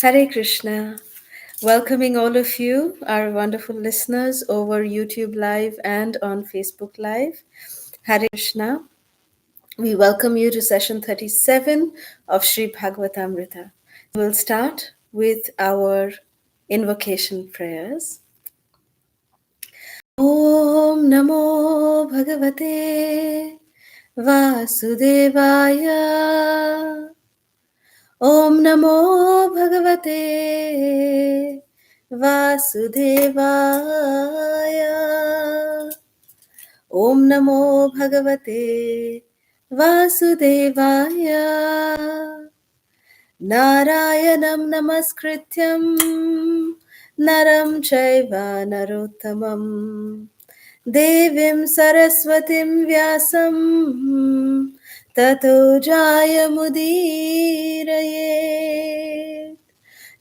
Hare Krishna. Welcoming all of you, our wonderful listeners over YouTube Live and on Facebook Live. Hare Krishna. We welcome you to session 37 of Sri Bhagavatamrita. We'll start with our invocation prayers. Om Namo Bhagavate Vasudevaya. Om Namo Bhagavate Vasudevaya. Om Namo Bhagavate Vasudevaya. Narayanam Namaskrityam Naram Chaiva Narottamam Devim Saraswatim Vyasam Tato Jayamudiraye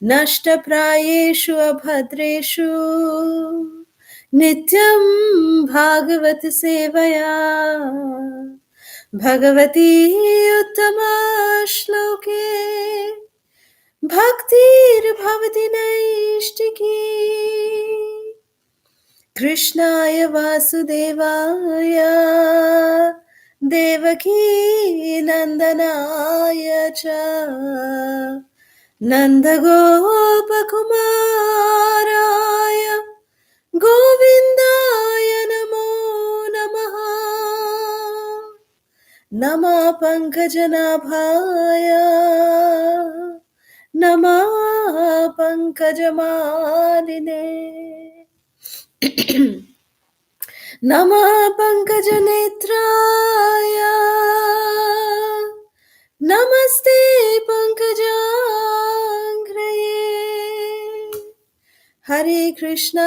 Nashtaprayeshu Abhadreshu Nityam Bhagavati Sevaya Bhagavati Uttama Shloke Bhaktir Bhavati Naishtiki Krishnaya Vasudevaya Devaki Nandanaya Cha Nandagopakumaraya Govindaya Namo Namaha Nama Pankajanabhaya Nama Pankajamanine Nama Pankajanetraya Namaste Pankajangraye Hare Krishna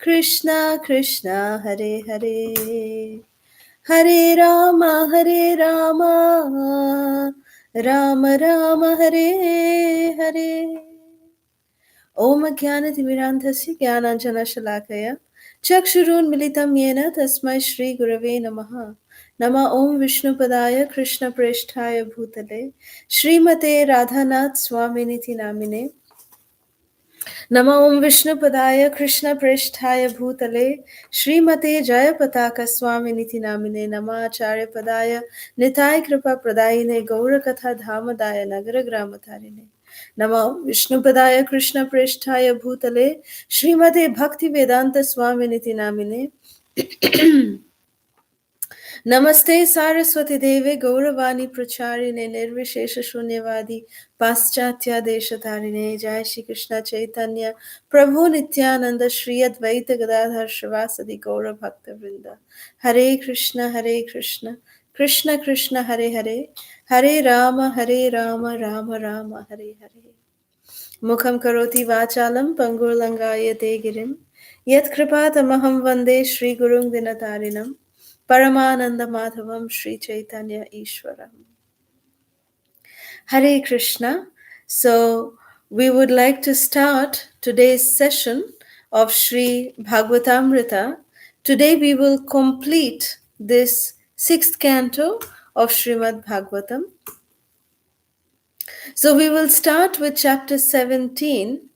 Krishna Krishna Hare Hare Hare Rama Rama Rama Hare Hare Om Jnanatimirandhasya Jnananjana Shalakaya Chakshurun Militam Yena Tasmai Shri Gurave Namaha Nama Om Vishnupadaya Krishna Presthaya Bhutale Srimate Radhanath Swaminiti Namine Nama Om Vishnupadaya Krishna Presthaya Bhutale Srimate Jayapataka Swaminiti Namine Nama Acharya Padaya Nitai Kripa Pradayine Gaurakatha Dhamadaya Nagara Gramatarine Nama Vishnupadaya Krishna Presthaya Bhutale Srimate Bhakti Vedanta Swaminiti Namine Namaste Saraswati Deve Gauravani Pracharine Nirvishesha Shunyavadi Paschatya Deshatarine Jai Shri Krishna Chaitanya Prabhu Nityananda Shri Advaita Gadadhar Shrivasadi Gaura Bhakta Vrinda Hare Krishna Krishna Krishna Hare Hare Hare Rama Rama Rama Hare Hare Mukham Karoti Vachalam Pangur Langayate Girim Yat Kripatamaham Vande Shri Gurung Dinatarinam Paramananda Madhavam Sri Chaitanya Ishwaram. Hare Krishna. So we would like to start today's session of Sri Bhagavatamrita. Today we will complete this sixth canto of Srimad Bhagavatam. So we will start with chapter 17,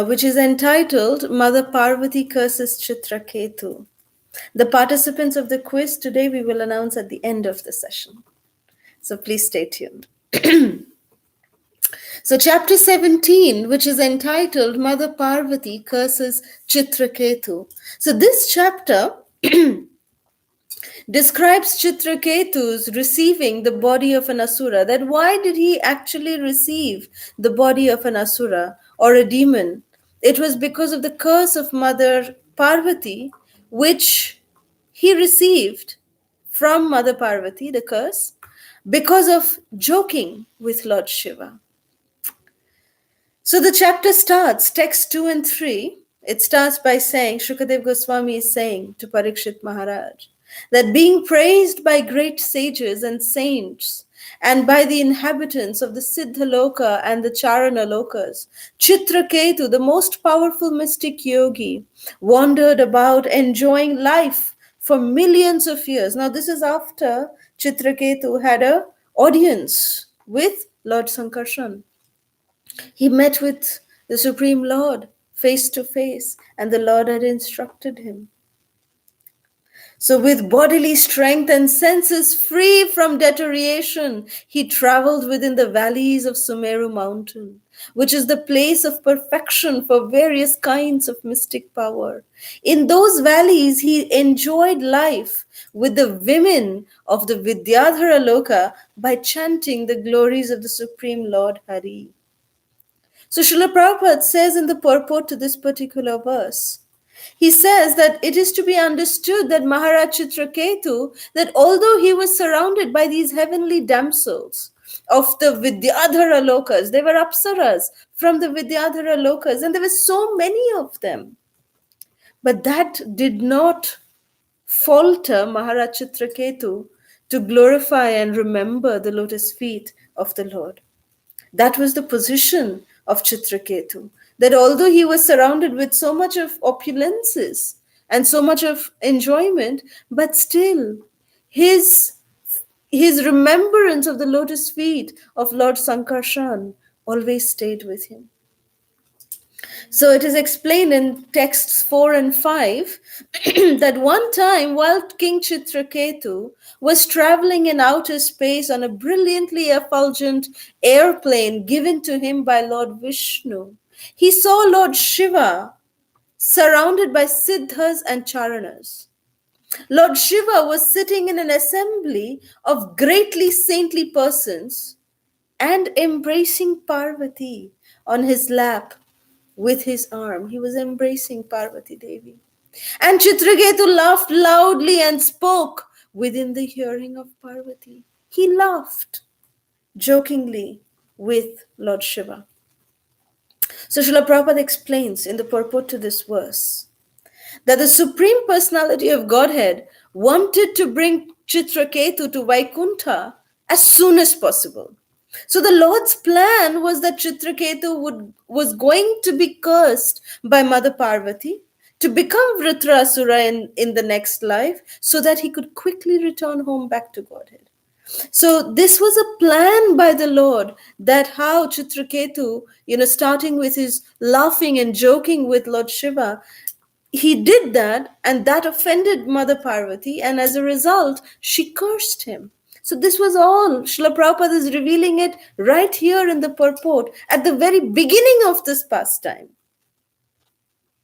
which is entitled Mother Pārvatī curses Citraketu. The participants of the quiz today we will announce at the end of the session. So please stay tuned. So chapter 17, which is entitled Mother Pārvatī curses Citraketu. So this chapter describes Citraketu's receiving the body of an asura. That why did he actually receive the body of an asura or a demon? It was because of the curse of Mother Pārvatī, which he received from Mother Pārvatī, the curse, because of joking with Lord Shiva. So the chapter starts, text 2 and 3, it starts by saying, Shukadev Goswami is saying to Parikshit Maharaj, that being praised by great sages and saints and by the inhabitants of the Siddhaloka and the Charana Lokas, Citraketu, the most powerful mystic yogi, wandered about enjoying life for millions of years. Now this is after Citraketu had an audience with Lord Sankarshan. He met with the Supreme Lord face to face, and the Lord had instructed him. So, with bodily strength and senses free from deterioration, he traveled within the valleys of Sumeru mountain, which is the place of perfection for various kinds of mystic power. In those valleys, he enjoyed life with the women of the Vidyadhara Loka by chanting the glories of the Supreme Lord Hari. So Srila Prabhupada says in the purport to this particular verse, he says that it is to be understood that Maharaj Citraketu, that although he was surrounded by these heavenly damsels of the Vidyadhara Lokas, they were apsaras from the Vidyadhara Lokas, and there were so many of them. But that did not falter Maharaj Citraketu to glorify and remember the lotus feet of the Lord. That was the position of Citraketu. That although he was surrounded with so much of opulences and so much of enjoyment, but still his remembrance of the lotus feet of Lord Sankarshan always stayed with him. So it is explained in texts 4 and 5 that one time while King Citraketu was traveling in outer space on a brilliantly effulgent airplane given to him by Lord Vishnu, he saw Lord Shiva surrounded by Siddhas and Charanas. Lord Shiva was sitting in an assembly of greatly saintly persons and embracing Pārvatī on his lap with his arm. He was embracing Pārvatī Devi. And Citraketu laughed loudly and spoke within the hearing of Pārvatī. He laughed jokingly with Lord Shiva. So Srila Prabhupada explains in the purport to this verse that the Supreme Personality of Godhead wanted to bring Citraketu to Vaikuntha as soon as possible. So the Lord's plan was that Citraketu was going to be cursed by Mother Pārvatī to become Vritrasura in the next life so that he could quickly return home back to Godhead. So this was a plan by the Lord that how Citraketu, starting with his laughing and joking with Lord Shiva, he did that, and that offended Mother Pārvatī, and as a result, she cursed him. So this was all. Srila Prabhupada is revealing it right here in the purport at the very beginning of this pastime.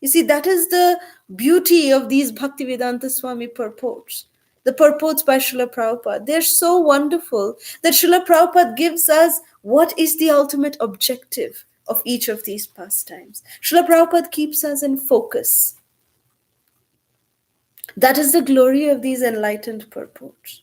You see, that is the beauty of these Bhaktivedanta Swami purports. The purports by Srila Prabhupada, they're so wonderful that Srila Prabhupada gives us what is the ultimate objective of each of these pastimes. Srila Prabhupada keeps us in focus. That is the glory of these enlightened purports.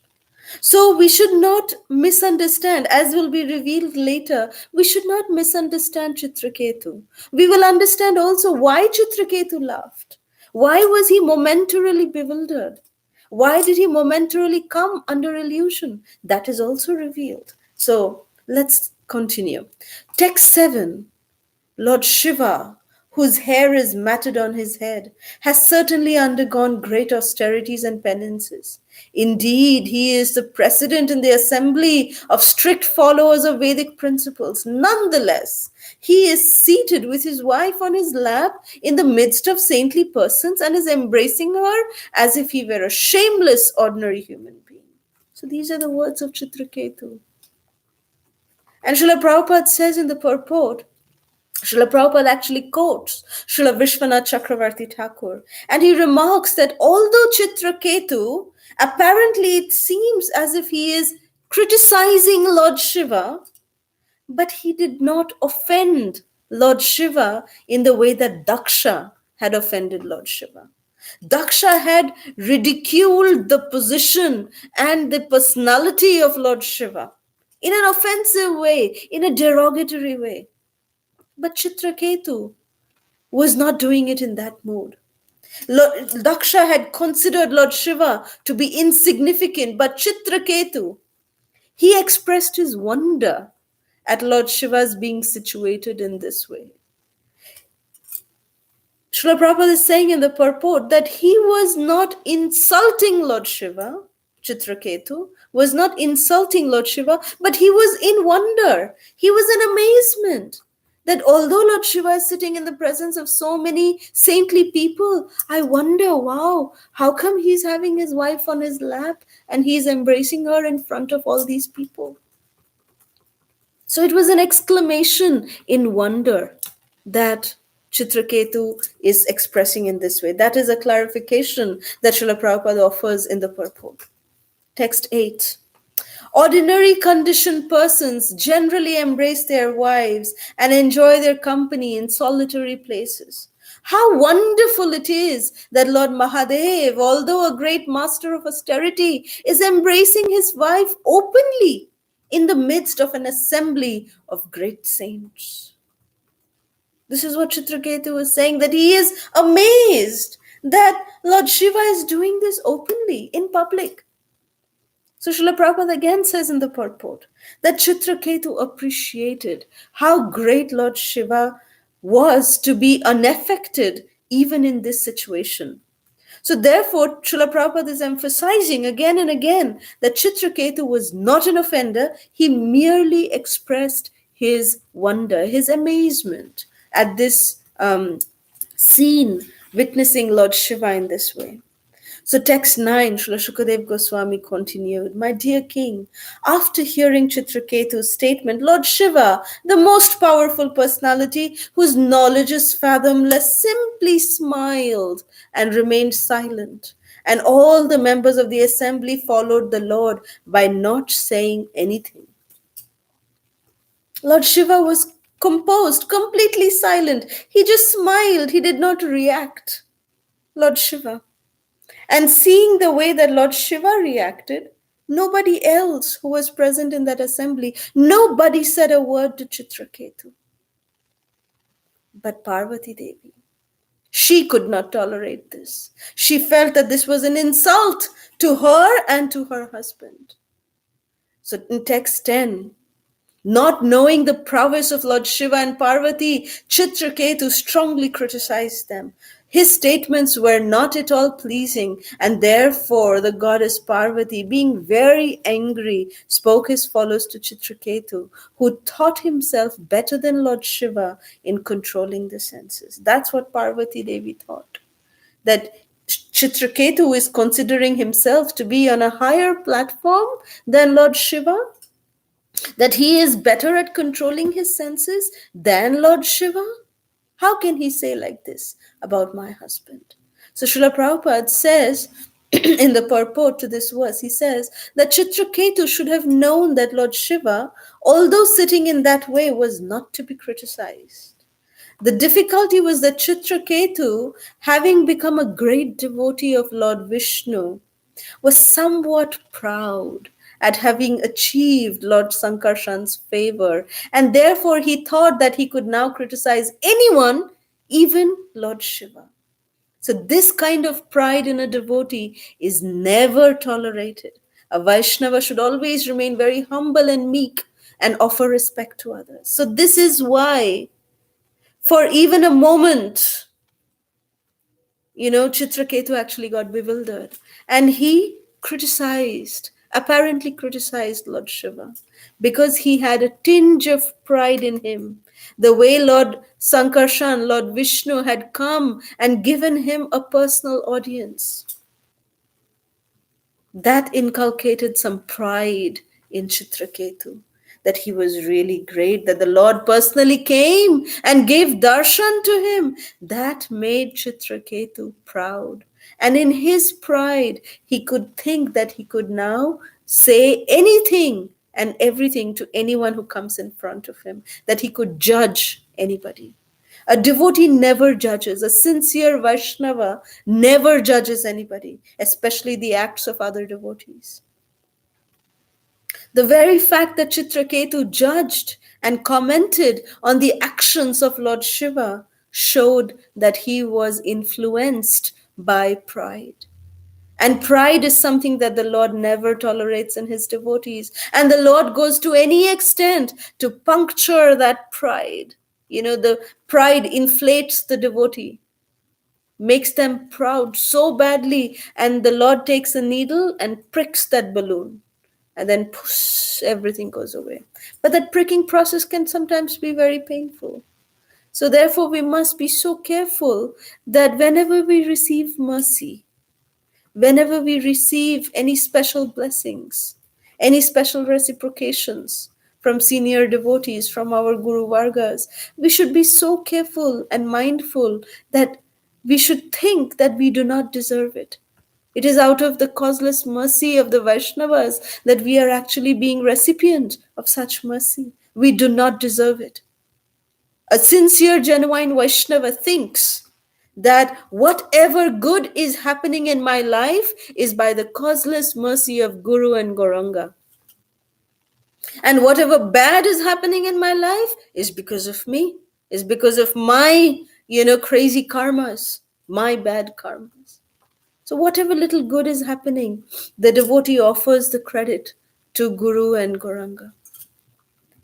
So we should not misunderstand, as will be revealed later, we should not misunderstand Citraketu. We will understand also why Citraketu laughed. Why was he momentarily bewildered? Why did he momentarily come under illusion? That is also revealed. So let's continue. Text 7, Lord Shiva, whose hair is matted on his head, has certainly undergone great austerities and penances. Indeed, he is the president in the assembly of strict followers of Vedic principles. Nonetheless, he is seated with his wife on his lap in the midst of saintly persons and is embracing her as if he were a shameless, ordinary human being. So these are the words of Citraketu. And Srila Prabhupada says in the purport, Srila Prabhupada actually quotes Srila Vishwanath Chakravarti Thakur, and he remarks that although Citraketu, apparently it seems as if he is criticizing Lord Shiva, but he did not offend Lord Shiva in the way that Daksha had offended Lord Shiva. Daksha had ridiculed the position and the personality of Lord Shiva in an offensive way, in a derogatory way. But Citraketu was not doing it in that mood. Daksha had considered Lord Shiva to be insignificant, but Citraketu, he expressed his wonder at Lord Shiva's being situated in this way. Srila Prabhupada is saying in the purport that he was not insulting Lord Shiva. Citraketu, was not insulting Lord Shiva, but he was in wonder. He was in amazement that although Lord Shiva is sitting in the presence of so many saintly people, I wonder, wow, how come he's having his wife on his lap and he's embracing her in front of all these people? So it was an exclamation in wonder that Citraketu is expressing in this way. That is a clarification that Srila Prabhupada offers in the purport. Text 8. Ordinary conditioned persons generally embrace their wives and enjoy their company in solitary places. How wonderful it is that Lord Mahadev, although a great master of austerity, is embracing his wife openly in the midst of an assembly of great saints. This is what Citraketu was saying, that he is amazed that Lord Shiva is doing this openly in public. So Srila Prabhupada again says in the purport that Citraketu appreciated how great Lord Shiva was to be unaffected even in this situation. So therefore, Srila Prabhupada is emphasizing again and again that Citraketu was not an offender. He merely expressed his wonder, his amazement at this scene, witnessing Lord Shiva in this way. So text 9, Srila Shukadev Goswami continued, My dear king, after hearing Citraketu's statement, Lord Shiva, the most powerful personality whose knowledge is fathomless, simply smiled and remained silent. And all the members of the assembly followed the Lord by not saying anything. Lord Shiva was composed, completely silent. He just smiled. He did not react. Lord Shiva. And seeing the way that Lord Shiva reacted, nobody else who was present in that assembly, nobody said a word to Citraketu. But Pārvatī Devi, she could not tolerate this. She felt that this was an insult to her and to her husband. So in text 10, not knowing the prowess of Lord Shiva and Parvati, Citraketu strongly criticized them. His statements were not at all pleasing, and therefore the goddess Parvati, being very angry, spoke as follows to Citraketu, who thought himself better than Lord Shiva in controlling the senses. That's what Pārvatī Devi thought. That Citraketu is considering himself to be on a higher platform than Lord Shiva, that he is better at controlling his senses than Lord Shiva? How can he say like this about my husband? So Srila Prabhupada says in the purport to this verse, he says that Citraketu should have known that Lord Shiva, although sitting in that way, was not to be criticized. The difficulty was that Citraketu, having become a great devotee of Lord Vishnu, was somewhat proud at having achieved Lord Sankarshan's favor, and therefore he thought that he could now criticize anyone, even Lord Shiva. So this kind of pride in a devotee is never tolerated. A Vaishnava should always remain very humble and meek and offer respect to others. So this is why, for even a moment, Citraketu actually got bewildered, and he apparently criticized Lord Shiva, because he had a tinge of pride in him. The way Lord Sankarshan, Lord Vishnu, had come and given him a personal audience, that inculcated some pride in Citraketu, that he was really great, that the Lord personally came and gave darshan to him. That made Citraketu proud. And in his pride, he could think that he could now say anything and everything to anyone who comes in front of him, that he could judge anybody. A devotee never judges. A sincere Vaishnava never judges anybody, especially the acts of other devotees. The very fact that Citraketu judged and commented on the actions of Lord Shiva showed that he was influenced by pride. And pride is something that the Lord never tolerates in his devotees. And the Lord goes to any extent to puncture that pride. The pride inflates the devotee. makes them proud so badly, and the Lord takes a needle and pricks that balloon, and then poof, everything goes away. But that pricking process can sometimes be very painful. So therefore, we must be so careful that whenever we receive mercy, whenever we receive any special blessings, any special reciprocations from senior devotees, from our Guru Vargas, we should be so careful and mindful that we should think that we do not deserve it. It is out of the causeless mercy of the Vaishnavas that we are actually being recipient of such mercy. We do not deserve it. A sincere, genuine Vaishnava thinks that whatever good is happening in my life is by the causeless mercy of Guru and Gauranga. And whatever bad is happening in my life is because of me, is because of my, crazy karmas, my bad karmas. So whatever little good is happening, the devotee offers the credit to Guru and Gauranga.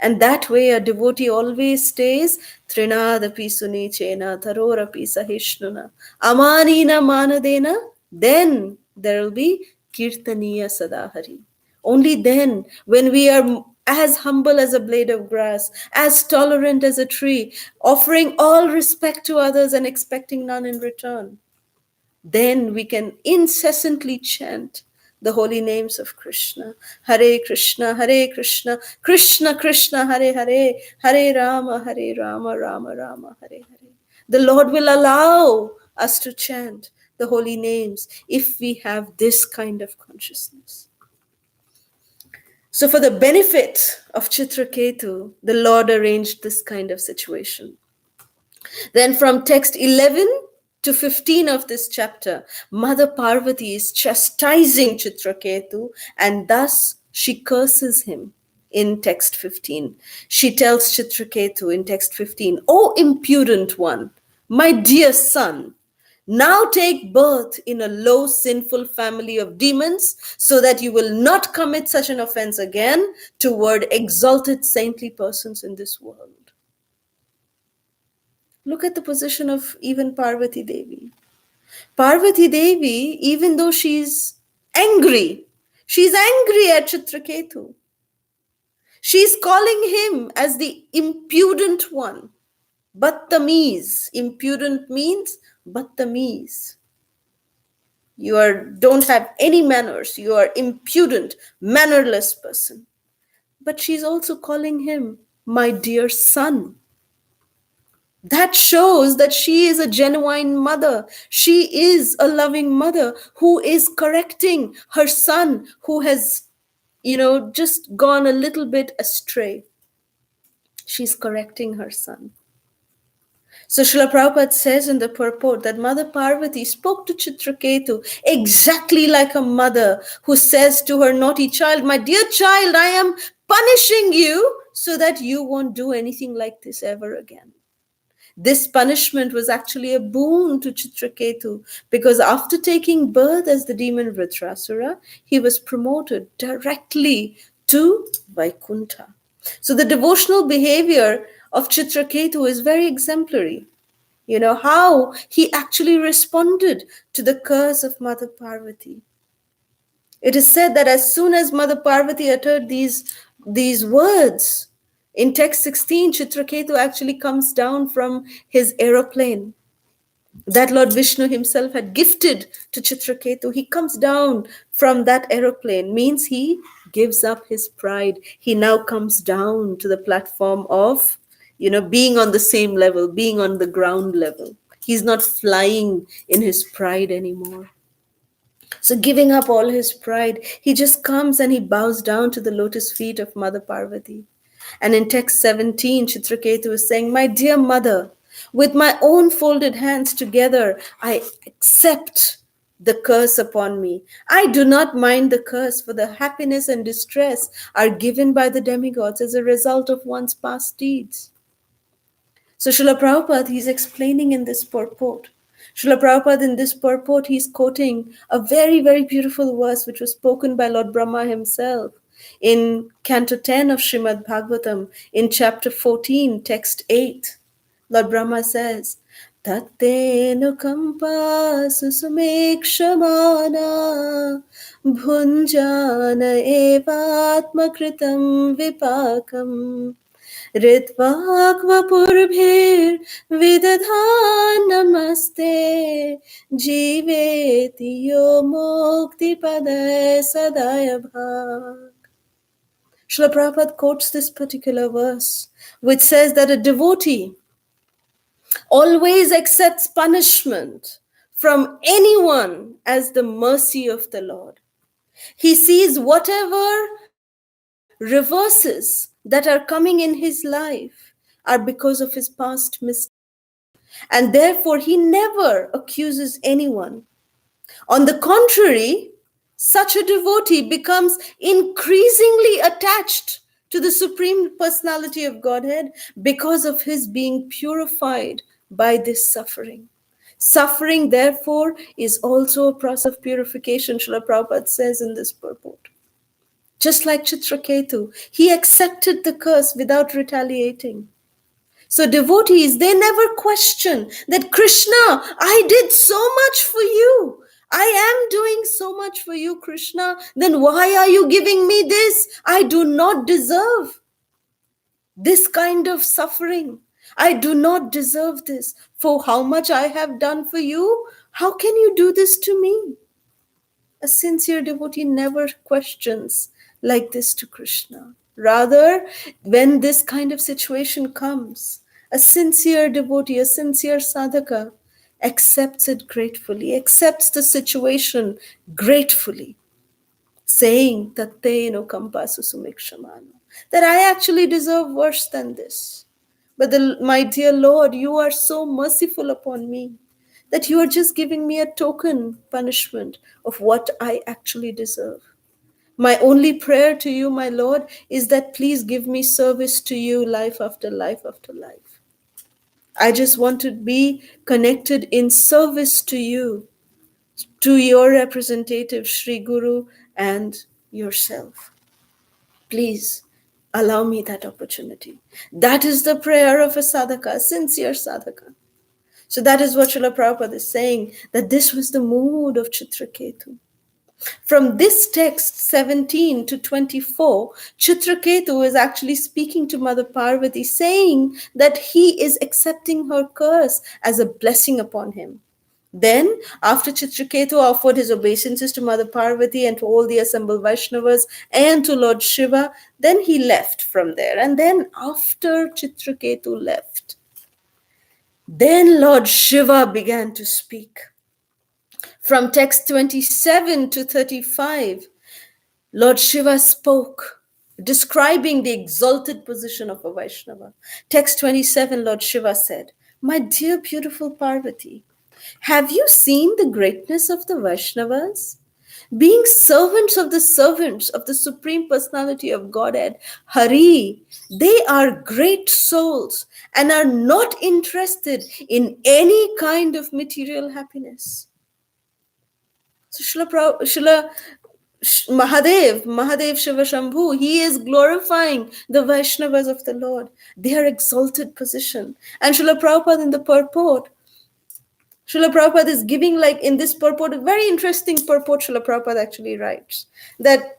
And that way a devotee always stays Trinadapi Sunichena Tarorapi Sahishnuna Amanina Manadena. Then there will be Kirtaniya Sadahari. Only then, when we are as humble as a blade of grass, as tolerant as a tree, offering all respect to others and expecting none in return, then we can incessantly chant the holy names of Krishna. Hare Krishna, Krishna Krishna, Hare Hare, Hare Rama, Rama Rama, Hare Hare. The Lord will allow us to chant the holy names if we have this kind of consciousness. So for the benefit of Citraketu, the Lord arranged this kind of situation. Then from text 11 to 15 of this chapter, Mother Pārvatī is chastising Citraketu, and thus she curses him in text 15. She tells Citraketu in text 15, "O impudent one, my dear son, now take birth in a low sinful family of demons so that you will not commit such an offense again toward exalted saintly persons in this world." Look at the position of even Pārvatī Devi. Pārvatī Devi, even though she's angry at Citraketu. She's calling him as the impudent one. Battamiz. Impudent means battamiz. You don't have any manners. You are impudent, mannerless person. But she's also calling him my dear son. That shows that she is a genuine mother. She is a loving mother who is correcting her son who has, just gone a little bit astray. She's correcting her son. So Srila Prabhupada says in the purport that Mother Pārvatī spoke to Citraketu exactly like a mother who says to her naughty child, "My dear child, I am punishing you so that you won't do anything like this ever again." This punishment was actually a boon to Citraketu because after taking birth as the demon Vritrasura, he was promoted directly to Vaikuntha. So the devotional behavior of Citraketu is very exemplary. How he actually responded to the curse of Mother Pārvatī. It is said that as soon as Mother Pārvatī uttered these words, in text 16, Citraketu actually comes down from his aeroplane that Lord Vishnu himself had gifted to Citraketu. He comes down from that aeroplane, means he gives up his pride. He now comes down to the platform of, being on the same level, being on the ground level. He's not flying in his pride anymore. So giving up all his pride, he just comes and he bows down to the lotus feet of Mother Pārvatī. And in text 17, Citraketu is saying, "My dear mother, with my own folded hands together, I accept the curse upon me. I do not mind the curse, for the happiness and distress are given by the demigods as a result of one's past deeds." So Srila Prabhupada, he's explaining in this purport. Srila Prabhupada in this purport, he's quoting a very, very beautiful verse which was spoken by Lord Brahma himself in Canto 10 of Srimad Bhagavatam, in chapter 14, text 8. Lord Brahma says, Tattenukampa susumekshmana bhunjana evatmakritam vipakam Ritvakvapurbhir vidadhan namaste jiveti yo mukti padai sadaya bhag. Srila Prabhupada quotes this particular verse, which says that a devotee always accepts punishment from anyone as the mercy of the Lord. He sees whatever reverses that are coming in his life are because of his past mistakes. And therefore, he never accuses anyone. On the contrary, such a devotee becomes increasingly attached to the Supreme Personality of Godhead because of his being purified by this suffering. Suffering, therefore, is also a process of purification, Srila Prabhupada says in this purport. Just like Citraketu, he accepted the curse without retaliating. So devotees, they never question that Krishna, I did so much for you. I am doing so much for you, Krishna. Then why are you giving me this? I do not deserve this kind of suffering. I do not deserve this. For how much I have done for you, how can you do this to me? A sincere devotee never questions like this to Krishna. Rather, when this kind of situation comes, a sincere devotee, a sincere sadhaka accepts it gratefully, accepts the situation gratefully, saying Tatteno Kampasu Sumikshamano, that I actually deserve worse than this. But my dear Lord, you are so merciful upon me that you are just giving me a token punishment of what I actually deserve. My only prayer to you, my Lord, is that please give me service to you life after life after life. I just want to be connected in service to you, to your representative, Sri Guru, and yourself. Please allow me that opportunity. That is the prayer of a sadhaka, a sincere sadhaka. So that is what Srila Prabhupada is saying, that this was the mood of Citraketu. From this text 17 to 24, Citraketu is actually speaking to Mother Pārvatī, saying that he is accepting her curse as a blessing upon him. Then, after Citraketu offered his obeisances to Mother Pārvatī and to all the assembled Vaishnavas and to Lord Shiva, then he left from there. And then, after Citraketu left, then Lord Shiva began to speak. From text 27 to 35, Lord Shiva spoke, describing the exalted position of a Vaishnava. Text 27, Lord Shiva said, "My dear beautiful Pārvatī, have you seen the greatness of the Vaishnavas? Being servants of the Supreme Personality of Godhead, Hari, they are great souls and are not interested in any kind of material happiness." So Srila Mahadev Shiva Shambhu, he is glorifying the Vaishnavas of the Lord, their exalted position. And Srila Prabhupada in the purport, Srila Prabhupada is giving, like in this purport, a very interesting purport Srila Prabhupada actually writes, that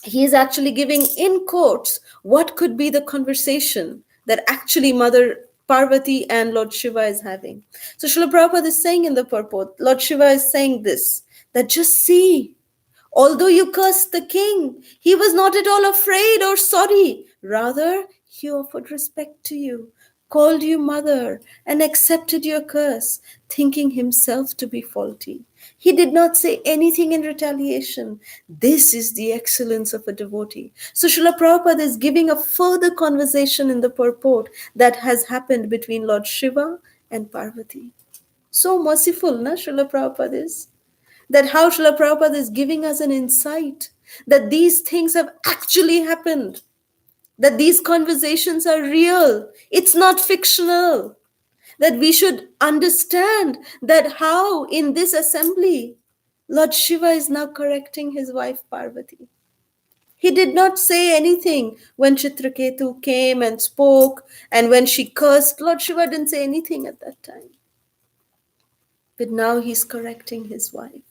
he is actually giving in quotes what could be the conversation that actually Mother Pārvatī and Lord Shiva is having. So Srila Prabhupada is saying in the purport, Lord Shiva is saying this, that just see, although you cursed the king, he was not at all afraid or sorry. Rather, he offered respect to you, called you mother, and accepted your curse, thinking himself to be faulty. He did not say anything in retaliation. This is the excellence of a devotee. So Srila Prabhupada is giving a further conversation in the purport that has happened between Lord Shiva and Pārvatī. So merciful, na, Srila Prabhupada is? That how Srila Prabhupada is giving us an insight that these things have actually happened, that these conversations are real. It's not fictional. That we should understand that how in this assembly, Lord Shiva is now correcting his wife Pārvatī. He did not say anything when Citraketu came and spoke, and when she cursed, Lord Shiva didn't say anything at that time. But now he's correcting his wife.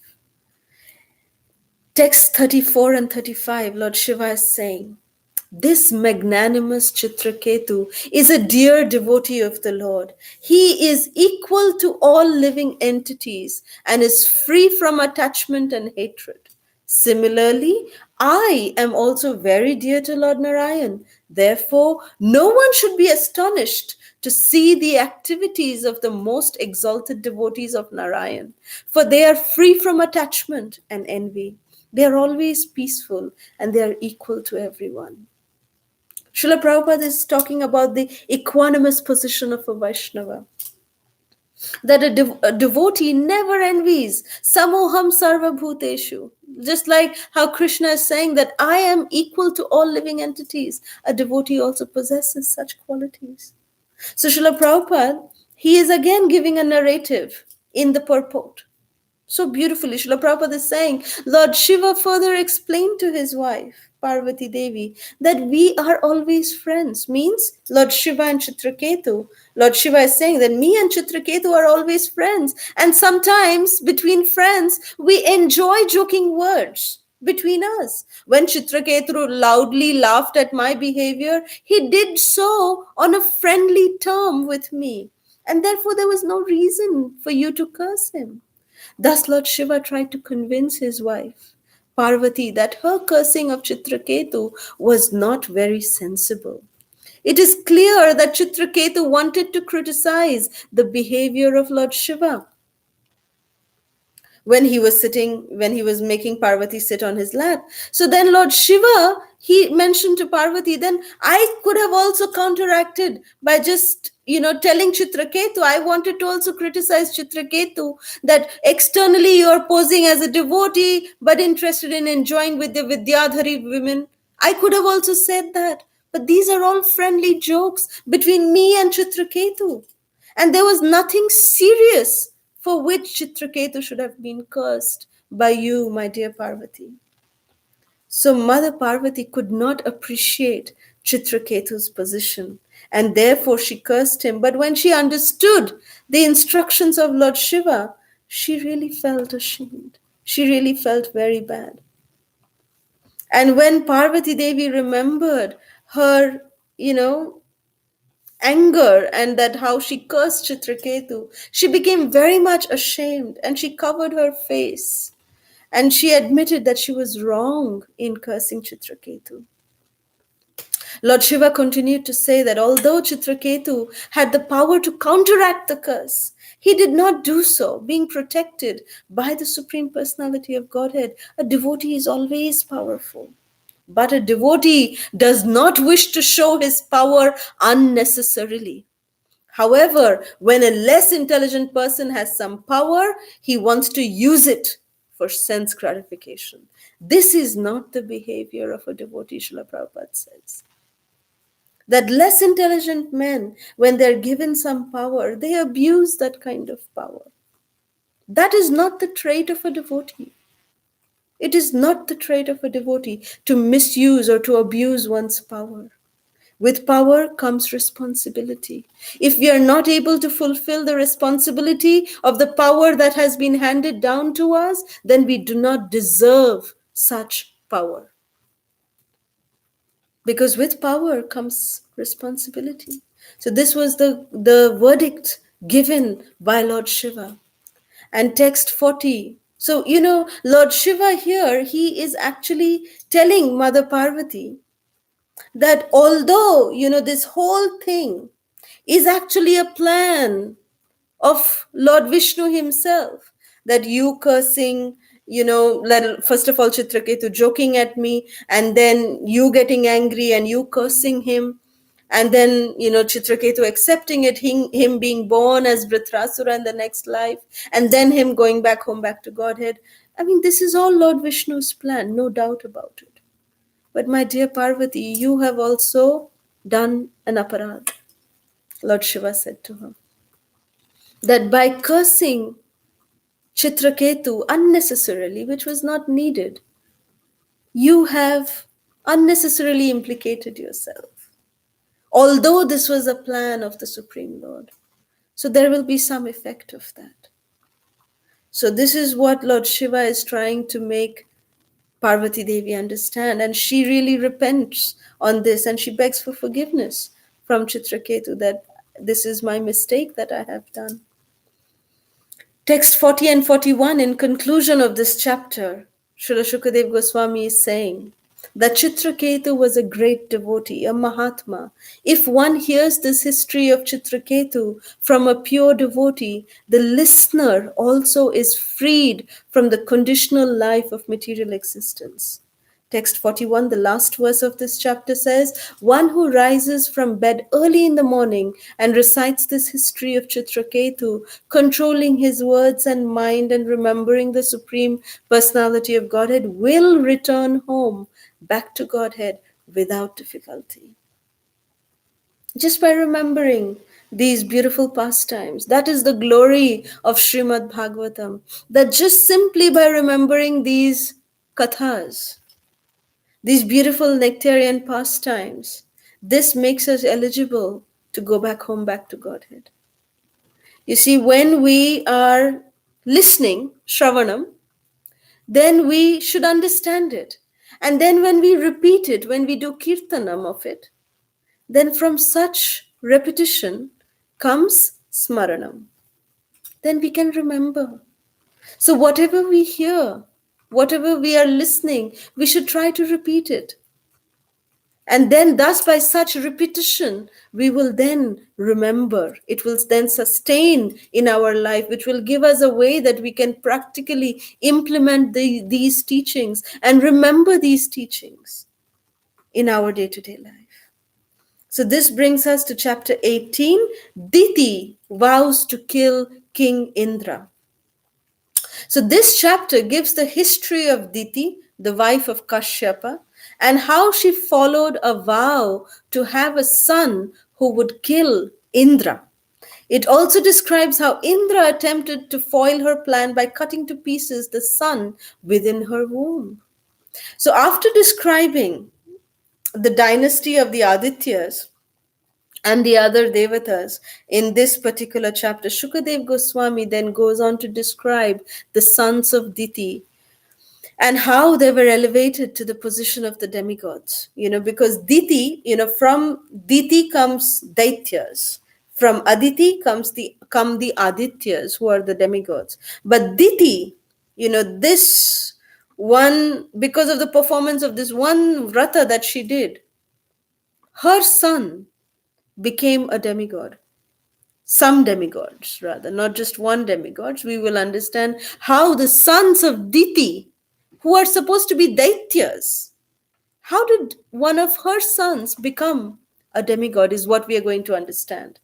Text 34 and 35, Lord Shiva is saying, this magnanimous Citraketu is a dear devotee of the Lord. He is equal to all living entities and is free from attachment and hatred. Similarly, I am also very dear to Lord Narayan. Therefore, no one should be astonished to see the activities of the most exalted devotees of Narayan, for they are free from attachment and envy. They are always peaceful and they are equal to everyone. Srila Prabhupada is talking about the equanimous position of a Vaishnava. That a devotee never envies. Samoham sarva bhuteshu. Just like how Krishna is saying that I am equal to all living entities, a devotee also possesses such qualities. So Srila Prabhupada, he is again giving a narrative in the purport. So beautifully, Srila Prabhupada is saying, Lord Shiva further explained to his wife, Pārvatī Devi, that we are always friends. Means Lord Shiva and Citraketu. Lord Shiva is saying that me and Citraketu are always friends. And sometimes between friends, we enjoy joking words between us. When Citraketu loudly laughed at my behavior, he did so on a friendly term with me. And therefore there was no reason for you to curse him. Thus Lord Shiva tried to convince his wife, Parvati, that her cursing of Citraketu was not very sensible. It is clear that Citraketu wanted to criticize the behavior of Lord Shiva when he was making Parvati sit on his lap. So then Lord Shiva, he mentioned to Parvati, then I could have also counteracted by just, telling Citraketu, I wanted to also criticize Citraketu, that externally you are posing as a devotee, but interested in enjoying with the Vidyadhari women. I could have also said that. But these are all friendly jokes between me and Citraketu. And there was nothing serious for which Citraketu should have been cursed by you, my dear Parvati. So Mother Parvati could not appreciate Citraketu's position, and therefore she cursed him. But when she understood the instructions of Lord Shiva, she really felt ashamed. She really felt very bad. And when Parvati Devi remembered her, anger and that how she cursed Citraketu, she became very much ashamed and she covered her face and she admitted that she was wrong in cursing Citraketu. Lord Shiva continued to say that although Citraketu had the power to counteract the curse, he did not do so, being protected by the Supreme Personality of Godhead. A devotee is always powerful. But a devotee does not wish to show his power unnecessarily. However, when a less intelligent person has some power, he wants to use it for sense gratification. This is not the behavior of a devotee, Srila Prabhupada says. That less intelligent men, when they're given some power, they abuse that kind of power. That is not the trait of a devotee. It is not the trait of a devotee to misuse or to abuse one's power. With power comes responsibility. If we are not able to fulfill the responsibility of the power that has been handed down to us, then we do not deserve such power. Because with power comes responsibility. So this was the verdict given by Lord Shiva. And text 40. So, Lord Shiva here, he is actually telling Mother Parvati that although, this whole thing is actually a plan of Lord Vishnu himself, that you cursing, first of all, Citraketu joking at me, and then you getting angry and you cursing him, and then, Citraketu accepting it, him being born as Vritrasura in the next life, and then him going back home, back to Godhead. I mean, this is all Lord Vishnu's plan, no doubt about it. But my dear Parvati, you have also done an aparadh, Lord Shiva said to her. That by cursing Citraketu unnecessarily, which was not needed, you have unnecessarily implicated yourself. Although this was a plan of the Supreme Lord. So there will be some effect of that. So this is what Lord Shiva is trying to make Parvati Devi understand, and she really repents on this, and she begs for forgiveness from Citraketu that this is my mistake that I have done. Text 40 and 41, in conclusion of this chapter, Srila Shukadev Goswami is saying that Citraketu was a great devotee, a Mahatma. If one hears this history of Citraketu from a pure devotee, the listener also is freed from the conditional life of material existence. Text 41, the last verse of this chapter says, one who rises from bed early in the morning and recites this history of Citraketu, controlling his words and mind and remembering the Supreme Personality of Godhead, will return home back to Godhead without difficulty. Just by remembering these beautiful pastimes. That is the glory of Srimad Bhagavatam. That just simply by remembering these kathas, these beautiful nectarian pastimes, this makes us eligible to go back home, back to Godhead. You see, when we are listening, Shravanam, then we should understand it. And then when we repeat it, when we do kirtanam of it, then from such repetition comes smaranam. Then we can remember. So whatever we hear, whatever we are listening, we should try to repeat it. And then thus by such repetition, we will then remember. It will then sustain in our life, which will give us a way that we can practically implement these teachings and remember these teachings in our day-to-day life. So this brings us to chapter 18, Diti vows to kill King Indra. So this chapter gives the history of Diti, the wife of Kashyapa, and how she followed a vow to have a son who would kill Indra. It also describes how Indra attempted to foil her plan by cutting to pieces the son within her womb. So after describing the dynasty of the Adityas and the other devatas in this particular chapter, Shukadev Goswami then goes on to describe the sons of Diti and how they were elevated to the position of the demigods. Because Diti, from Diti comes Daityas. From Aditi come the Adityas, who are the demigods. But Diti, this one, because of the performance of this one vrata that she did, her son became a demigod. Some demigods, rather, not just one demigod. We will understand how the sons of Diti, who are supposed to be Daityas, how did one of her sons become a demigod is what we are going to understand.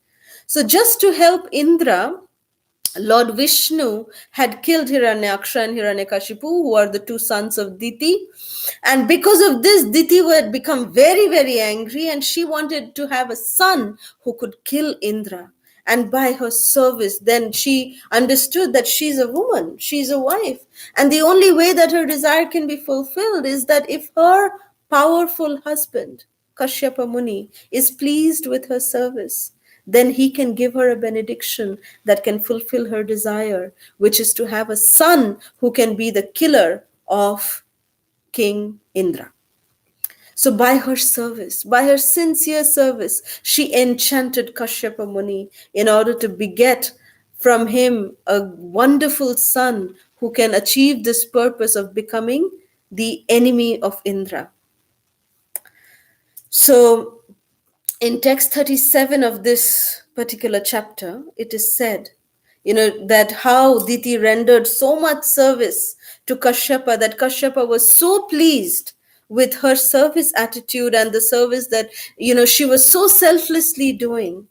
So just to help Indra, Lord Vishnu had killed Hiranyaksha and Hiranyakashipu, who are the two sons of Diti. And because of this, Diti had become very, very angry, and she wanted to have a son who could kill Indra. And by her service, then she understood that she's a woman, she's a wife. And the only way that her desire can be fulfilled is that if her powerful husband, Kashyapa Muni, is pleased with her service, then he can give her a benediction that can fulfill her desire, which is to have a son who can be the killer of King Indra. So by her service, by her sincere service, she enchanted Kashyapa Muni in order to beget from him a wonderful son who can achieve this purpose of becoming the enemy of Indra. So in text 37 of this particular chapter, it is said, that how Diti rendered so much service to Kashyapa that Kashyapa was so pleased with her service attitude and the service that, she was so selflessly doing.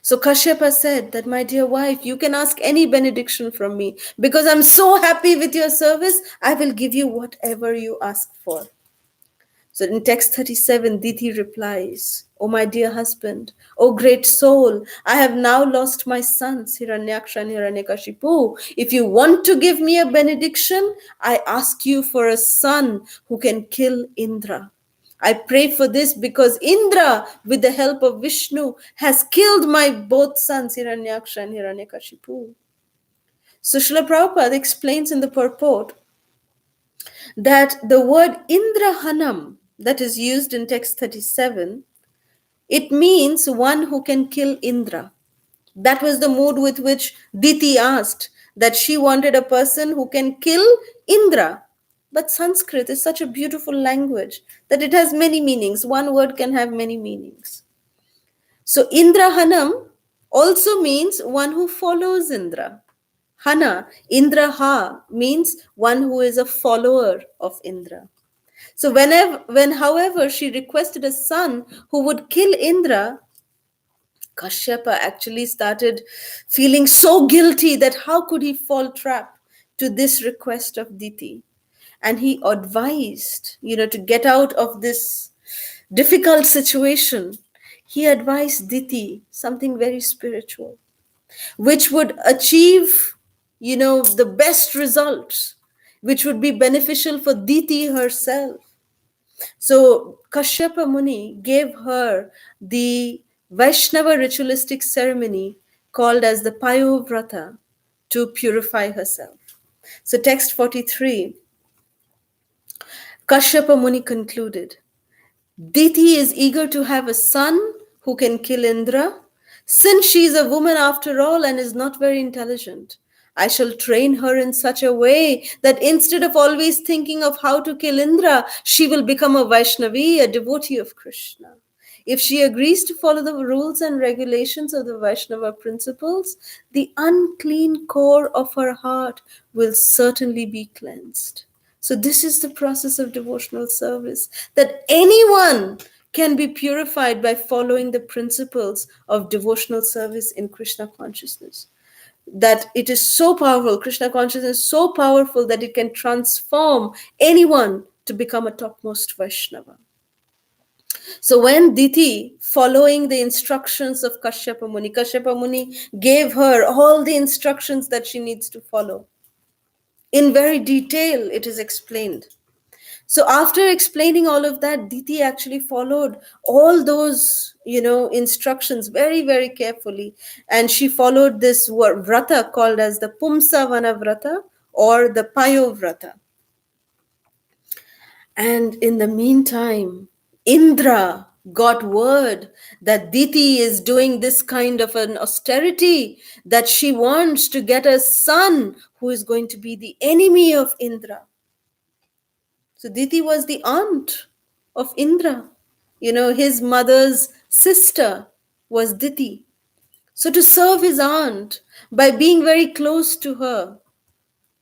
So Kashyapa said that, my dear wife, you can ask any benediction from me because I'm so happy with your service. I will give you whatever you ask for. So in text 37, Diti replies, O my dear husband, O great soul, I have now lost my sons, Hiranyaksha and Hiranyakashipu. If you want to give me a benediction, I ask you for a son who can kill Indra. I pray for this because Indra, with the help of Vishnu, has killed my both sons, Hiranyaksha and Hiranyakashipu. So Srila Prabhupada explains in the purport that the word Indrahanam that is used in text 37, it means one who can kill Indra. That was the mood with which Diti asked, that she wanted a person who can kill Indra. But Sanskrit is such a beautiful language that it has many meanings. One word can have many meanings. So Indrahanam also means one who follows Indra. Hana, Indraha, means one who is a follower of Indra. So however, she requested a son who would kill Indra, Kashyapa actually started feeling so guilty that how could he fall trap to this request of Diti? And he advised, to get out of this difficult situation, he advised Diti something very spiritual, which would achieve, the best results, which would be beneficial for Diti herself. So Kashyapa Muni gave her the Vaishnava ritualistic ceremony called as the Payurvrata to purify herself. So text 43, Kashyapa Muni concluded, Diti is eager to have a son who can kill Indra. Since she is a woman after all and is not very intelligent, I shall train her in such a way that instead of always thinking of how to kill Indra, she will become a Vaishnavi, a devotee of Krishna. If she agrees to follow the rules and regulations of the Vaishnava principles, the unclean core of her heart will certainly be cleansed. So this is the process of devotional service, that anyone can be purified by following the principles of devotional service in Krishna consciousness. That it is so powerful, Krishna consciousness is so powerful that it can transform anyone to become a topmost Vaishnava. So when Diti, following the instructions of Kashyapa Muni gave her all the instructions that she needs to follow. In very detail, it is explained. So after explaining all of that, Diti actually followed all those, instructions very, very carefully. And she followed this vrata called as the Puṁsavana vrata or the Payo vrata. And in the meantime, Indra got word that Diti is doing this kind of an austerity, that she wants to get a son who is going to be the enemy of Indra. So Diti was the aunt of Indra. His mother's sister was Diti. So to serve his aunt by being very close to her,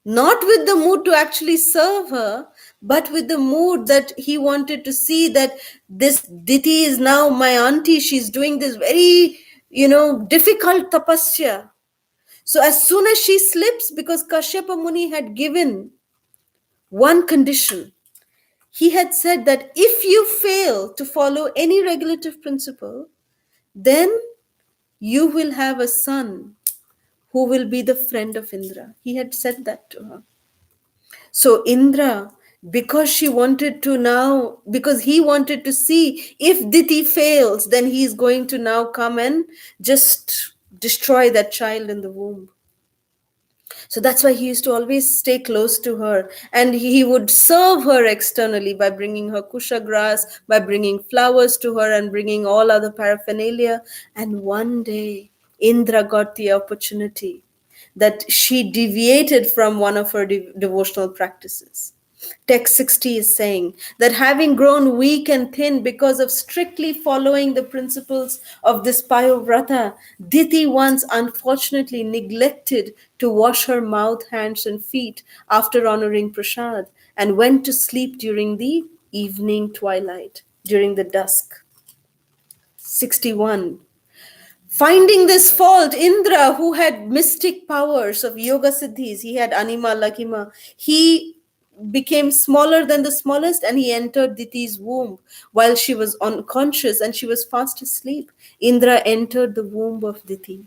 not with the mood to actually serve her, but with the mood that he wanted to see that this Diti is now my auntie. She's doing this very, difficult tapasya. So as soon as she slips, because Kashyapa Muni had given one condition, he had said that if you fail to follow any regulative principle, then you will have a son who will be the friend of Indra. He had said that to her. So Indra, because he wanted to see if Diti fails, then he is going to now come and just destroy that child in the womb. So that's why he used to always stay close to her, and he would serve her externally by bringing her kusha grass, by bringing flowers to her and bringing all other paraphernalia. And one day, Indra got the opportunity that she deviated from one of her devotional practices. Text 60 is saying that having grown weak and thin because of strictly following the principles of this Payovrata, Diti once unfortunately neglected to wash her mouth, hands, and feet after honoring Prasad and went to sleep during the evening twilight, during the dusk. 61. Finding this fault, Indra, who had mystic powers of yoga siddhis, he had anima, laghima, he became smaller than the smallest and he entered Diti's womb while she was unconscious and she was fast asleep. Indra entered the womb of Diti.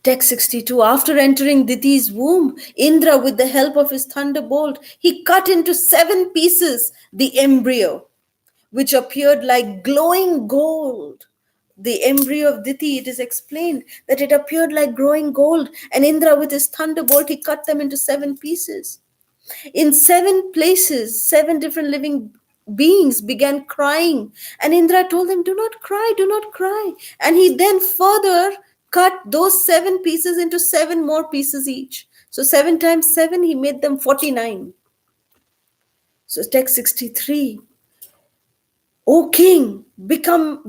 Text 62, after entering Diti's womb, Indra, with the help of his thunderbolt, he cut into 7 pieces the embryo, which appeared like glowing gold, the embryo of Diti, it is explained that it appeared like growing gold, and Indra with his thunderbolt, he cut them into 7 pieces. In 7 places, 7 different living beings began crying, and Indra told them, do not cry, do not cry. And he then further cut those 7 pieces into 7 more pieces each. So 7 times 7, he made them 49. So text 63. O king,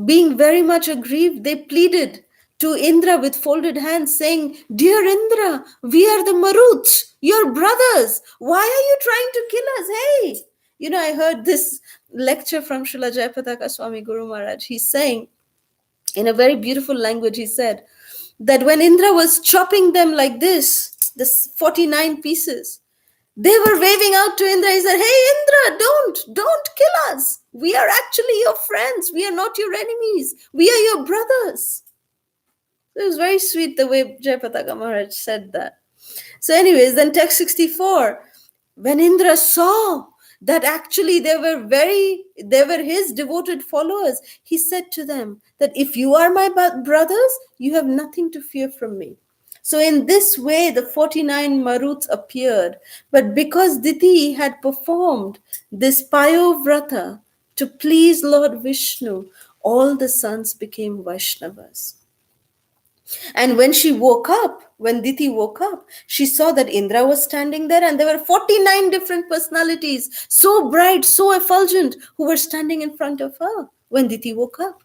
being very much aggrieved, they pleaded to Indra with folded hands, saying, Dear Indra, we are the Maruts, your brothers. Why are you trying to kill us? Hey! I heard this lecture from Srila Jayapataka Swami Guru Maharaj. He's saying, in a very beautiful language, he said that when Indra was chopping them like this 49 pieces, they were waving out to Indra. He said, hey, Indra, don't kill us. We are actually your friends. We are not your enemies. We are your brothers. It was very sweet the way Jayapataka Maharaj said that. So anyways, then text 64, when Indra saw that actually they were his devoted followers, he said to them that if you are my brothers, you have nothing to fear from me. So in this way, the 49 Maruts appeared. But because Diti had performed this Payovrata to please Lord Vishnu, all the sons became Vaishnavas. And when Diti woke up, she saw that Indra was standing there, and there were 49 different personalities, so bright, so effulgent, who were standing in front of her when Diti woke up.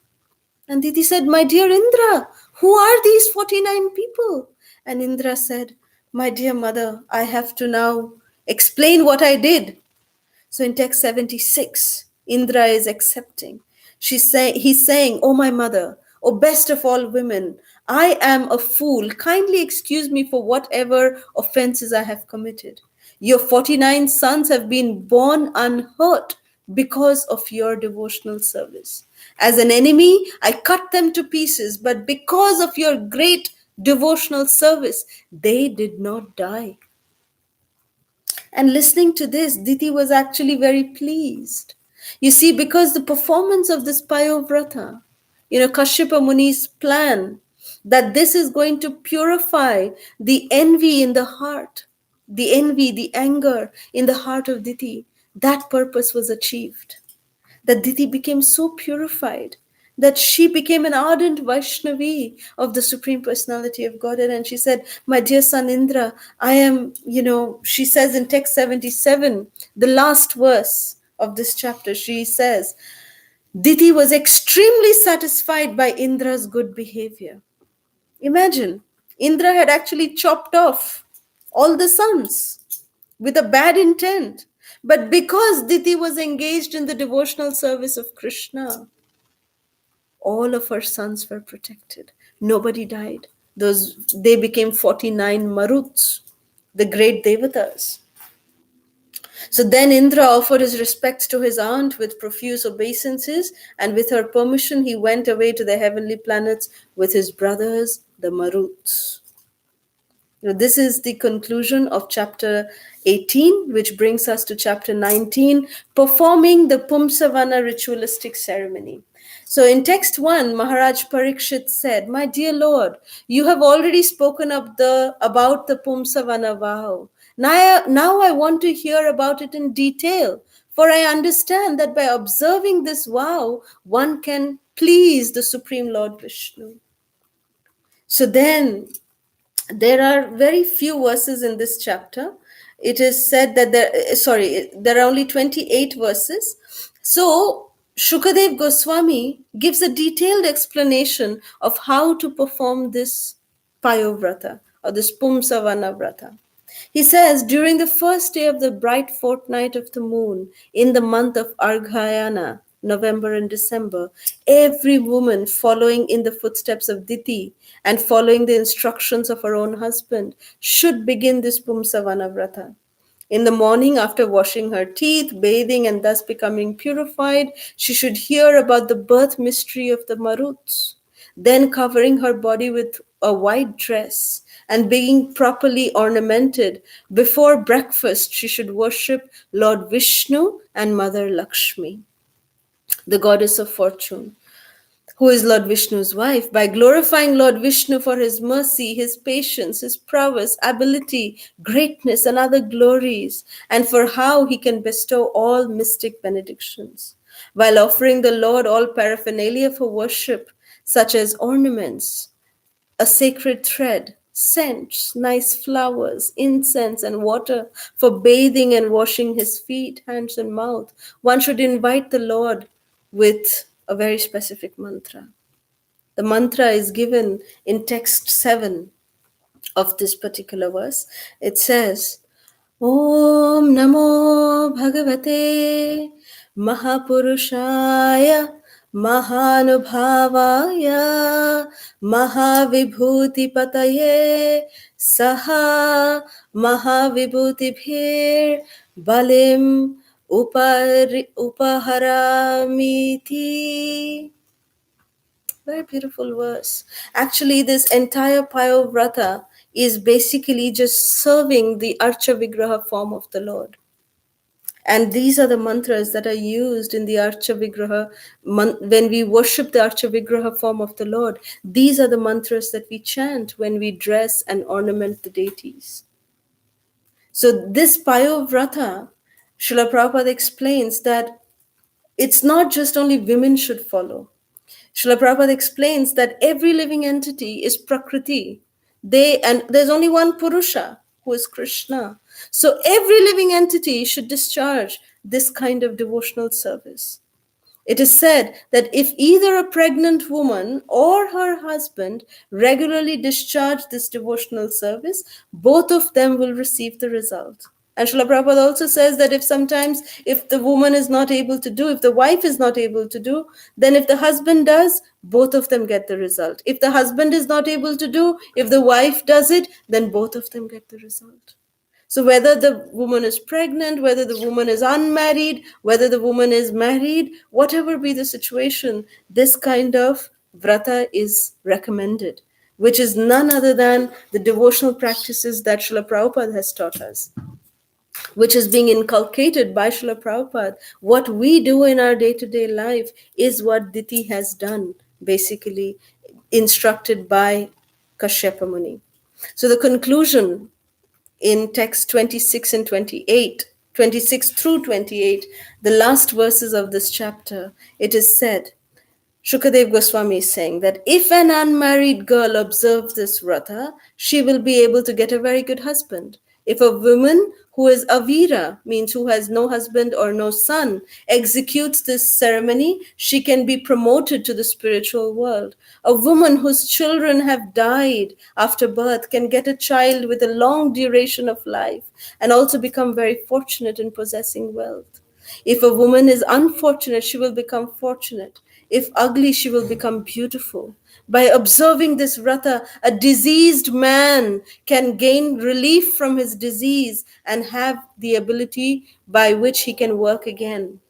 And Diti said, my dear Indra, who are these 49 people? And Indra said, my dear mother, I have to now explain what I did. So in text 76, Indra is accepting. He's saying, oh my mother, oh best of all women, I am a fool. Kindly excuse me for whatever offenses I have committed. Your 49 sons have been born unhurt because of your devotional service. As an enemy, I cut them to pieces, but because of your great devotional service, they did not die. And listening to this, Diti was actually very pleased. You see, because the performance of this Payovrata, Kashyapa Muni's plan, that this is going to purify the envy in the heart, the envy, the anger in the heart of Diti, that purpose was achieved. That Diti became so purified that she became an ardent Vaishnavi of the Supreme Personality of Godhead. And she said, my dear son Indra, I am, she says in text 77, the last verse of this chapter, she says, Diti was extremely satisfied by Indra's good behavior. Imagine, Indra had actually chopped off all the sons with a bad intent. But because Diti was engaged in the devotional service of Krishna, all of her sons were protected. Nobody died. They became 49 Maruts, the great Devatas. So then Indra offered his respects to his aunt with profuse obeisances, and with her permission, he went away to the heavenly planets with his brothers, the Maruts. This is the conclusion of chapter 18, which brings us to chapter 19, performing the Puṁsavana ritualistic ceremony. So in text 1, Maharaj Parikshit said, my dear Lord, you have already spoken about the Puṁsavana vow. Now I want to hear about it in detail, for I understand that by observing this vow, one can please the Supreme Lord Vishnu. So then, there are very few verses in this chapter. It is said that there are only 28 verses. So Shukadev Goswami gives a detailed explanation of how to perform this Payovrata or this Puṁsavana Vrata. He says, during the first day of the bright fortnight of the moon in the month of Arghayana, November and December, every woman following in the footsteps of Diti and following the instructions of her own husband should begin this Puṁsavana Vrata. In the morning, after washing her teeth, bathing, and thus becoming purified, she should hear about the birth mystery of the Maruts. Then, covering her body with a white dress and being properly ornamented, before breakfast, she should worship Lord Vishnu and Mother Lakshmi, the goddess of fortune. who is Lord Vishnu's wife, by glorifying Lord Vishnu for his mercy, his patience, his prowess, ability, greatness, and other glories, and for how he can bestow all mystic benedictions, while offering the Lord all paraphernalia for worship, such as ornaments, a sacred thread, scents, nice flowers, incense, and water for bathing and washing his feet, hands, and mouth. One should invite the Lord with a very specific mantra. The mantra is given in text 7 of this particular verse. It says, Om Namo Bhagavate Mahapurushaya Mahanubhavaya Mahavibhuti Pataye Saha Mahavibhutibhir Balim Upaharamiti. Very beautiful verse. Actually, this entire Payovrata is basically just serving the Archa Vigraha form of the Lord. And these are the mantras that are used in the Archa Vigraha. When we worship the Archa Vigraha form of the Lord, these are the mantras that we chant when we dress and ornament the deities. So this Payovrata, Srila Prabhupada explains that it's not just only women should follow. Srila Prabhupada explains that every living entity is Prakriti. And there's only one Purusha, who is Krishna. So every living entity should discharge this kind of devotional service. It is said that if either a pregnant woman or her husband regularly discharge this devotional service, both of them will receive the result. And Srila Prabhupada also says that if the woman is not able to do, if the wife is not able to do, then if the husband does, both of them get the result. If the husband is not able to do, if the wife does it, then both of them get the result. So whether the woman is pregnant, whether the woman is unmarried, whether the woman is married, whatever be the situation, this kind of vrata is recommended, which is none other than the devotional practices that Srila Prabhupada has taught us, which is being inculcated by Srila Prabhupada. What we do in our day-to-day life is what Diti has done, basically instructed by Kashyapa Muni. So the conclusion in text 26 and 28, 26 through 28, the last verses of this chapter, it is said, Shukadev Goswami is saying that if an unmarried girl observes this vrata, she will be able to get a very good husband. If a woman who is avira, means who has no husband or no son, executes this ceremony, she can be promoted to the spiritual world. A woman whose children have died after birth can get a child with a long duration of life and also become very fortunate in possessing wealth. If a woman is unfortunate, she will become fortunate. If ugly, she will become beautiful. By observing this vrata, a diseased man can gain relief from his disease and have the ability by which he can work again.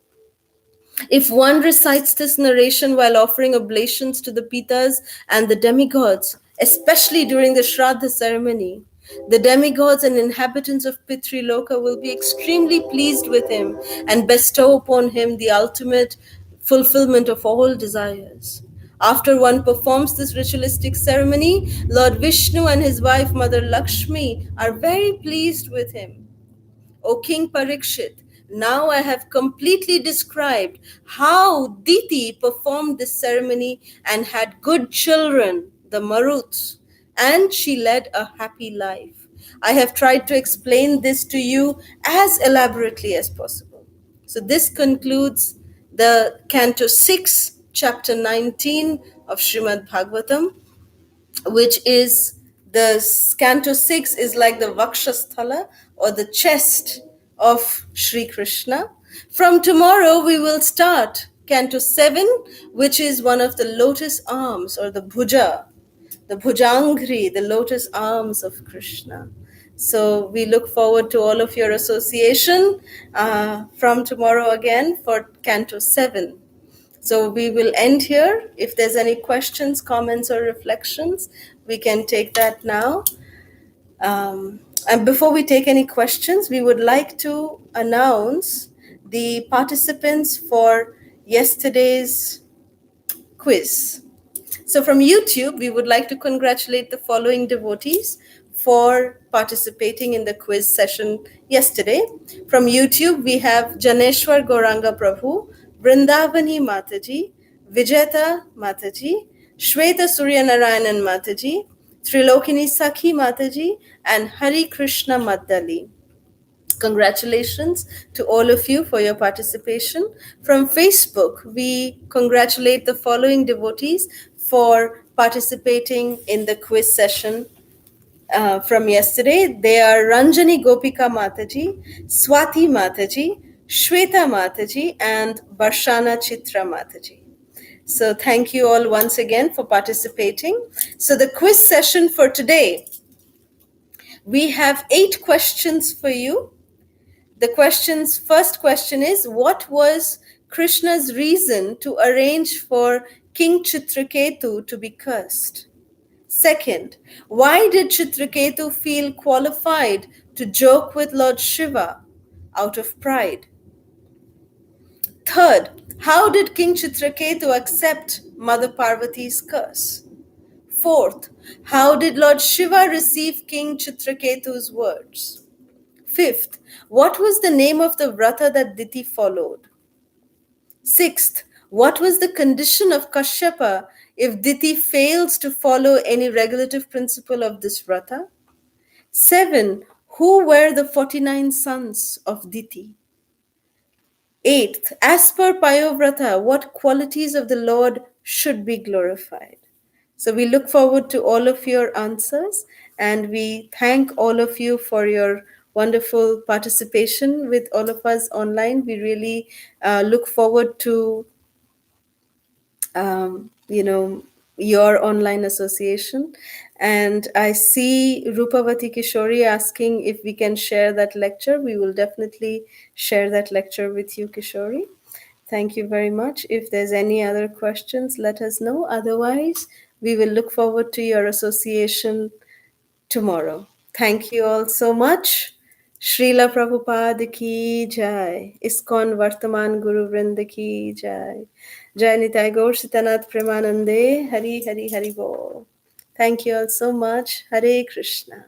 If one recites this narration while offering oblations to the Pitas and the demigods, especially during the Shraddha ceremony, the demigods and inhabitants of Pitri Loka will be extremely pleased with him and bestow upon him the ultimate fulfillment of all desires. After one performs this ritualistic ceremony, Lord Vishnu and his wife Mother Lakshmi are very pleased with him. O King Parikshit, now I have completely described how Diti performed this ceremony and had good children, the Maruts, and she led a happy life. I have tried to explain this to you as elaborately as possible. So this concludes the Canto 6, Chapter 19 of Srimad Bhagavatam, which is the Canto 6 is like the Vakshasthala or the chest of Sri Krishna. From tomorrow, we will start Canto 7, which is one of the lotus arms or the Bhuja, the Bhujangri, the lotus arms of Krishna. So we look forward to all of your association from tomorrow again for Canto 7. So we will end here. If there's any questions, comments, or reflections, we can take that now. And before we take any questions, we would like to announce the participants for yesterday's quiz. So from YouTube, we would like to congratulate the following devotees for participating in the quiz session yesterday. From YouTube, we have Janeshwar Gauranga Prabhu, Vrindavani Mataji, Vijeta Mataji, Shweta Suryanarayanan Mataji, Trilokini Sakhi Mataji, and Hari Krishna Maddali. Congratulations to all of you for your participation. From Facebook, we congratulate the following devotees for participating in the quiz session from yesterday. They are Ranjani Gopika Mataji, Swati Mataji, Shweta Mataji, and Barshana Chitra Mataji. So thank you all once again for participating. So the quiz session for today, we have 8 questions for you. First question is, what was Krishna's reason to arrange for King Citraketu to be cursed? Second, why did Citraketu feel qualified to joke with Lord Shiva out of pride? Third, how did King Citraketu accept Mother Parvati's curse? Fourth, how did Lord Shiva receive King Citraketu's words? Fifth, what was the name of the vrata that Diti followed? Sixth, what was the condition of Kashyapa if Diti fails to follow any regulative principle of this vrata? 7. Who were the 49 sons of Diti? 8th, as per Payovrata, what qualities of the Lord should be glorified? So we look forward to all of your answers, and we thank all of you for your wonderful participation with all of us online. We really look forward to your online association. And I see Rupavati Kishori asking if we can share that lecture. We will definitely share that lecture with you, Kishori. Thank you very much. If there's any other questions, let us know. Otherwise, we will look forward to your association tomorrow. Thank you all so much. Srila Prabhupada ki jai. ISKCON Vartaman Guru Vrinda ki jai. Jai Nitai Gaur Sitanath Premanande. Hari Hari Hari Bol. Thank you all so much. Hare Krishna.